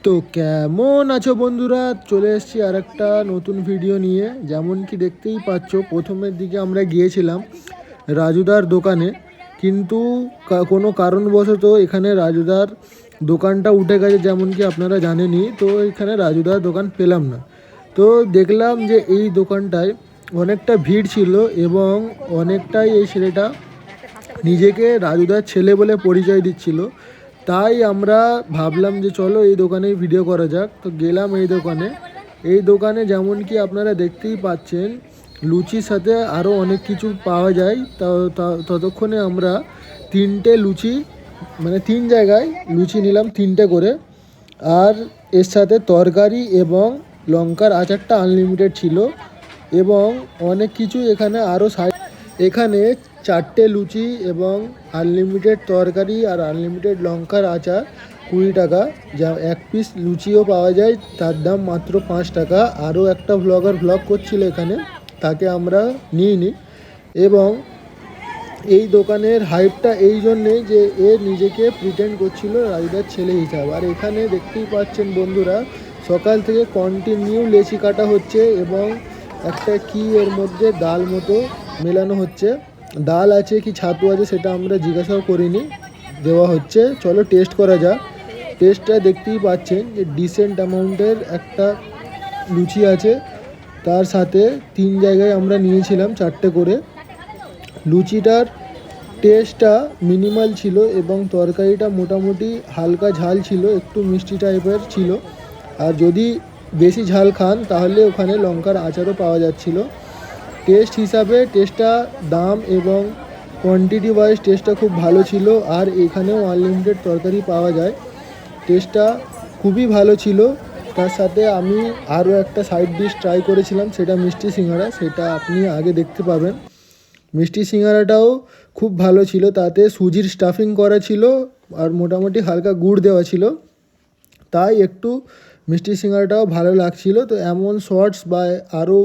তো কেমন আছো বন্ধুরা? চলে এসেছি আর একটা নতুন ভিডিও নিয়ে। যেমন কি দেখতেই পাচ্ছ, প্রথমের দিকে আমরা গিয়েছিলাম রাজুদার দোকানে, কিন্তু কোনো কারণবশত এখানে রাজুদার দোকানটা উঠে গেছে, যেমন কি আপনারা জানেনই। তো এখানে রাজুদার দোকান পেলাম না। তো দেখলাম যে এই দোকানটায় অনেকটা ভিড় ছিল এবং অনেকটাই এই ছেলেটা নিজেকে রাজুদার ছেলে বলে পরিচয় দিচ্ছিল। তাই আমরা ভাবলাম যে চলো এই দোকানে ভিডিও করা যাক। তো গেলাম এই দোকানে যেমন কি আপনারা দেখতেই পাচ্ছেন, লুচির সাথে আরও অনেক কিছু পাওয়া যায়। ততক্ষণে আমরা তিনটে লুচি, মানে তিন জায়গায় লুচি নিলাম, তিনটে করে। আর এর সাথে তরকারি এবং লঙ্কার আচারটা আনলিমিটেড ছিল এবং অনেক কিছু এখানে আরও এখানে চারটে লুচি এবং আনলিমিটেড তরকারি আর আনলিমিটেড লঙ্কার আচার 20 টাকা। যা এক পিস লুচিও পাওয়া যায়, তার দাম মাত্র 5 টাকা। আরও একটা ব্লগার ব্লগ করছিল এখানে, তাকে আমরা নিইনি। এবং এই দোকানের হাইপটা এই জন্যেই যে এ নিজেকে প্রিটেন্ড করছিল রাজুদার ছেলে হিসাবে। আর এখানে দেখতেই পাচ্ছেন বন্ধুরা, সকাল থেকে কন্টিনিউ লেচি কাটা হচ্ছে এবং একটা কি এর মধ্যে ডাল মতো মেলানো হচ্ছে। ডাল আছে কি ছাতু আছে সেটা আমরা জিজ্ঞাসাও করিনি, দেওয়া হচ্ছে। চলো টেস্ট করা যাক। টেস্টটা দেখতেই পাচ্ছেন যে ডিসেন্ট অ্যামাউন্টের একটা লুচি আছে, তার সাথে তিন জায়গায় আমরা নিয়েছিলাম চারটে করে। লুচিটার টেস্টটা মিনিমাল ছিল এবং তরকারিটা মোটামুটি হালকা ঝাল ছিল, একটু মিষ্টি টাইপের ছিল। আর যদি বেশি ঝাল খান তাহলে ওখানে লঙ্কার আচারও পাওয়া যাচ্ছিল। টেস্ট হিসাবে টেস্টটা, দাম এবং কোয়ান্টিটি ওয়াইজ টেস্টটা খুব ভালো ছিল। আর এখানেও আনলিমিটেড তরকারি পাওয়া যায়, টেস্টটা খুবই ভালো ছিল। তার সাথে আমি আরও একটা সাইড ডিশ ট্রাই করেছিলাম, সেটা মিষ্টি সিঙ্গারা, সেটা আপনি আগে দেখতে পাবেন। মিষ্টি সিঙ্গারাটাও খুব ভালো ছিল, তাতে সুজির স্টাফিং করা ছিল আর মোটামুটি হালকা গুড় দেওয়া ছিল, তাই একটু মিষ্টি সিঙ্গারাটাও ভালো লাগছিল। তো এমন শর্টস বা আরও